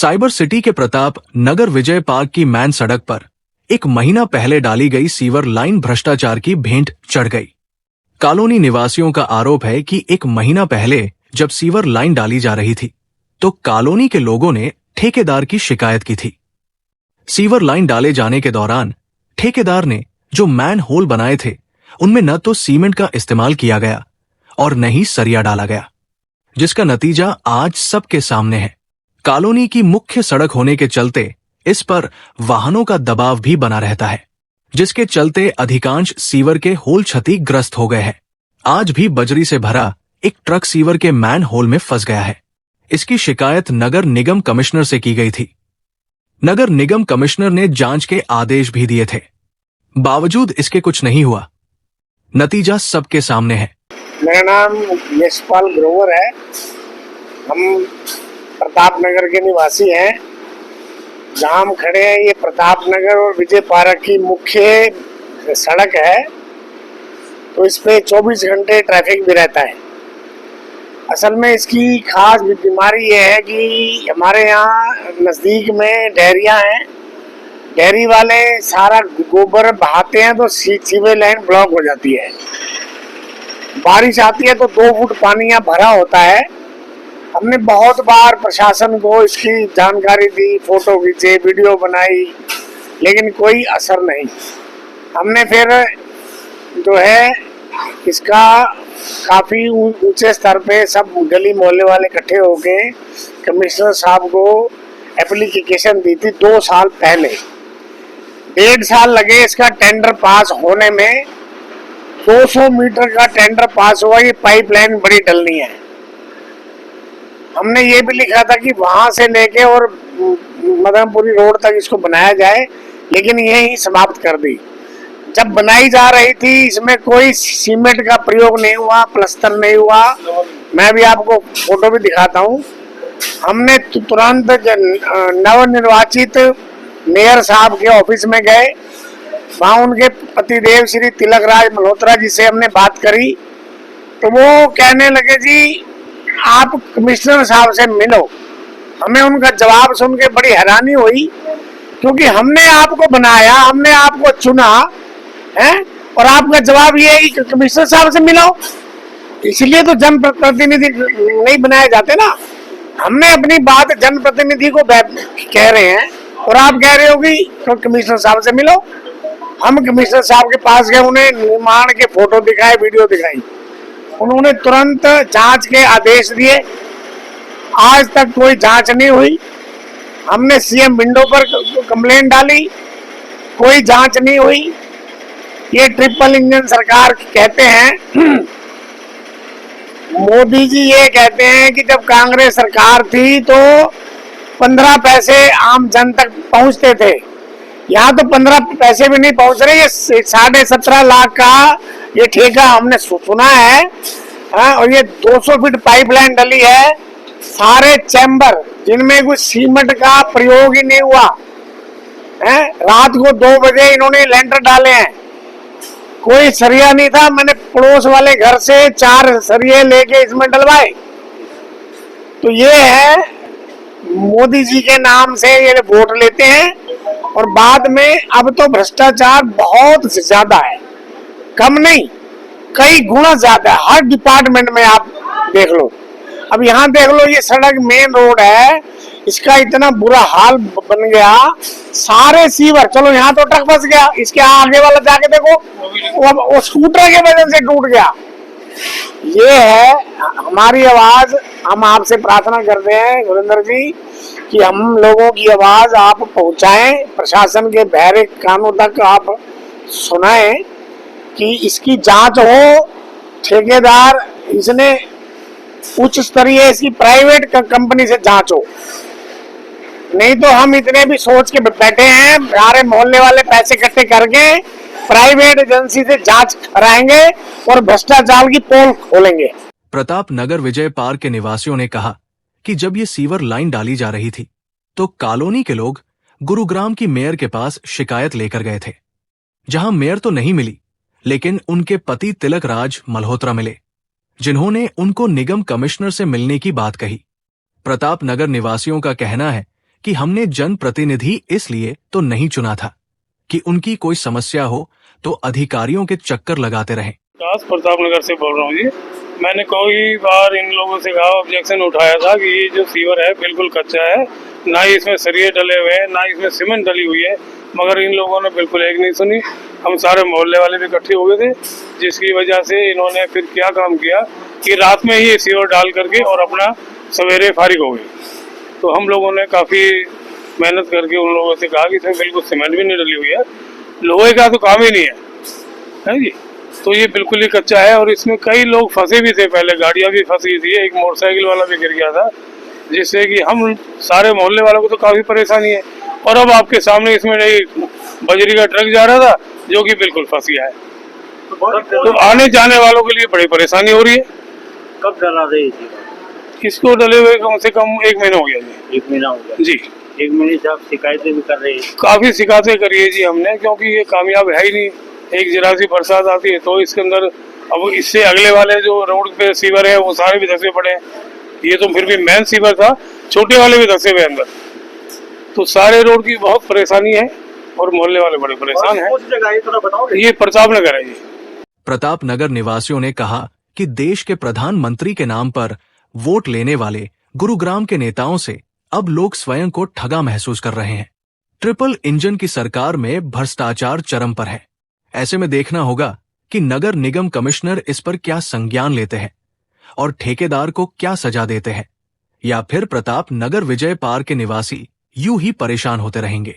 Cyber city के प्रताप नगर विजय park की man सड़क पर एक महीना पहले डाली गई सीवर लाइन भ्रष्टाचार की भेंट चढ़ गई। कॉलोनी निवासियों का आरोप है कि एक महीना पहले जब सीवर लाइन डाली जा रही थी तो कॉलोनी के लोगों ने ठेकेदार की शिकायत की थी। सीवर लाइन डाले जाने के दौरान ठेकेदार ने जो मैन होल बनाए थे उनमें न तो सीमेंट का इस्तेमाल किया गया और न ही सरिया डाला गया, जिसका नतीजा आज सबके सामने है। कॉलोनी की मुख्य सड़क होने के चलते इस पर वाहनों का दबाव भी बना रहता है, जिसके चलते अधिकांश सीवर के होल क्षतिग्रस्त हो गए हैं। आज भी बजरी से भरा एक ट्रक सीवर के मैन होल में फंस गया है। इसकी शिकायत नगर निगम कमिश्नर से की गई थी। नगर निगम कमिश्नर ने जांच के आदेश भी दिए थे, बावजूद इसके कुछ नहीं हुआ। नतीजा सबके सामने है। मेरा नाम यशपाल ग्रोवर है। हम प्रताप नगर के निवासी हैं। जहाँ हम खड़े हैं ये प्रताप नगर और विजय पार्क की मुख्य सड़क है, तो इस पे 24 घंटे ट्रैफिक भी रहता है। असल में इसकी खास बीमारी ये है कि हमारे यहाँ नज़दीक में डेयरियाँ हैं। डेयरी वाले सारा गोबर बहाते हैं तो सीवर लाइन ब्लॉक हो जाती है। बारिश आती है तो 2 फुट पानी यहाँ भरा होता है। हमने बहुत बार प्रशासन को इसकी जानकारी दी, फोटो खींचे, वीडियो बनाई, लेकिन कोई असर नहीं। हमने फिर जो है इसका काफ़ी ऊंचे स्तर पे सब गली मोहल्ले वाले इकट्ठे होके कमिश्नर साहब को एप्लीकेशन दी थी 2 साल पहले। 1.5 साल लगे इसका टेंडर पास होने में। 200 मीटर का टेंडर पास हुआ। ये पाइपलाइन बड़ी डलनी है। हमने ये भी लिखा था कि वहां से लेके और मदनपुरी रोड तक इसको बनाया जाए, लेकिन ये ही समाप्त कर दी। जब बनाई जा रही थी इसमें कोई सीमेंट का प्रयोग नहीं हुआ, प्लास्टर नहीं हुआ। मैं भी आपको फोटो भी दिखाता हूँ। हमने तुरंत नवनिर्वाचित मेयर साहब के ऑफिस में गए। वहाँ उनके पतिदेव श्री तिलक राज मल्होत्रा जी से हमने बात करी, तो वो कहने लगे जी आप कमिश्नर साहब से मिलो। हमें उनका जवाब सुन के बड़ी हैरानी हुई, क्योंकि हमने आपको बनाया, हमने आपको चुना है, और आपका जवाब ये है कि कमिश्नर साहब से मिलो। इसलिए तो जनप्रतिनिधि नहीं बनाए जाते ना। हमने अपनी बात जनप्रतिनिधि को कह रहे हैं और आप कह रहे हो कि तो कमिश्नर साहब से मिलो। हम कमिश्नर साहब के पास गए, उन्हें निर्माण के फोटो दिखाए, वीडियो दिखाई। उन्होंने तुरंत जांच के आदेश दिए। आज तक कोई जांच नहीं हुई। हमने सीएम विंडो पर कंप्लेंट डाली, कोई जांच नहीं हुई। ये ट्रिपल इंजन सरकार कहते हैं। मोदी जी ये कहते हैं कि जब कांग्रेस सरकार थी तो 15 पैसे आम जन तक पहुंचते थे। यहाँ तो 15 पैसे भी नहीं पहुंच रहे। ये 17.5 लाख का ये ठेका हमने सुना है। और ये 200 फीट पाइपलाइन डली है। सारे चैम्बर जिनमें कुछ सीमेंट का प्रयोग ही नहीं हुआ है। रात को 2 बजे इन्होंने लेंटर डाले हैं। कोई सरिया नहीं था। मैंने पड़ोस वाले घर से 4 सरिये लेके इसमें डलवाए। तो ये है मोदी जी के नाम से ये वोट लेते हैं, और बाद में अब तो भ्रष्टाचार बहुत ज्यादा है, कम नहीं, कई गुना ज्यादा है। हर डिपार्टमेंट में आप देख लो। अब यहाँ देख लो, ये सड़क मेन रोड है, इसका इतना बुरा हाल बन गया। सारे सीवर, चलो यहाँ तो ट्रक फंस गया, इसके आगे वाला जाके देखो वो स्कूटर के वजह से टूट गया। ये है हमारी आवाज। हम आपसे प्रार्थना करते हैं गुरिंदर जी कि हम लोगों की आवाज आप पहुंचाएं, प्रशासन के बहरे कानों तक आप सुनाएं कि इसकी जांच हो। ठेकेदार इसने उच्च स्तरीय इसकी प्राइवेट कंपनी से जांच हो। नहीं तो हम इतने भी सोच के बैठे हैं, सारे मोहल्ले वाले पैसे इकट्ठे करके प्राइवेट एजेंसी से जांच कराएंगे और भ्रष्टाचार की पोल खोलेंगे। प्रताप नगर विजय पार्क के निवासियों ने कहा कि जब ये सीवर लाइन डाली जा रही थी तो कॉलोनी के लोग गुरुग्राम की मेयर के पास शिकायत लेकर गए थे, जहां मेयर तो नहीं मिली, लेकिन उनके पति तिलक राज मल्होत्रा मिले, जिन्होंने उनको निगम कमिश्नर से मिलने की बात कही। प्रताप नगर निवासियों का कहना है कि हमने जनप्रतिनिधि इसलिए तो नहीं चुना था कि उनकी कोई समस्या हो तो अधिकारियों के चक्कर लगाते रहें। प्रताप नगर से बोल रहा हूँ जी। मैंने कई बार इन लोगों से कहा, ऑब्जेक्शन उठाया था कि ये जो सीवर है बिल्कुल कच्चा है, ना ही इसमें सरिये डले हुए हैं, ना इसमें सीमेंट डली हुई है, मगर इन लोगों ने बिल्कुल एक नहीं सुनी। हम सारे मोहल्ले वाले भी इकट्ठे हो गए थे, जिसकी वजह से इन्होंने फिर क्या काम किया कि रात में ही ये सीवर डाल करके और अपना सवेरे फारिग हो गए। तो हम लोगों ने काफ़ी मेहनत करके उन लोगों से कहा कि इसमें बिल्कुल सीमेंट भी नहीं डली हुई है, लोहे का तो काम ही नहीं है जी। तो ये बिल्कुल ही कच्चा है और इसमें कई लोग फंसे भी थे, पहले गाड़ियाँ भी फंसी थी, एक मोटरसाइकिल वाला भी गिर गया था, जिससे कि हम सारे मोहल्ले वालों को तो काफ़ी परेशानी है। और अब आपके सामने इसमें बजरी का ट्रक जा रहा था जो कि बिल्कुल फंस गया है, तो आने जाने वालों के लिए बड़ी परेशानी हो रही है। कब डला रही थी? इसको डले हुए कम से कम 1 महीना हो गया जी। 1 महीना हो गया जी। 1 महीने से आप शिकायतें भी कर रहे हैं? काफ़ी शिकायतें करी है जी हमने, क्योंकि ये कामयाब है ही नहीं। एक जरा सी बरसात आती है तो इसके अंदर, अब इससे अगले वाले जो रोड पे सीवर है वो सारे भी धसे पड़े हैं। ये तो फिर भी मेन सीवर था, छोटे वाले भी धसे हुए अंदर, तो सारे रोड की बहुत परेशानी है और मोहल्ले वाले बड़े परेशान हैं। कौन सी जगह है थोड़ा बताओगे? ये प्रताप नगर है जी। प्रताप नगर निवासियों ने कहा कि देश के प्रधानमंत्री के नाम पर वोट लेने वाले गुरुग्राम के नेताओं से अब लोग स्वयं को ठगा महसूस कर रहे हैं। ट्रिपल इंजन की सरकार में भ्रष्टाचार चरम पर है। ऐसे में देखना होगा कि नगर निगम कमिश्नर इस पर क्या संज्ञान लेते हैं और ठेकेदार को क्या सजा देते हैं, या फिर प्रताप नगर विजय पार्क के निवासी यूं ही परेशान होते रहेंगे।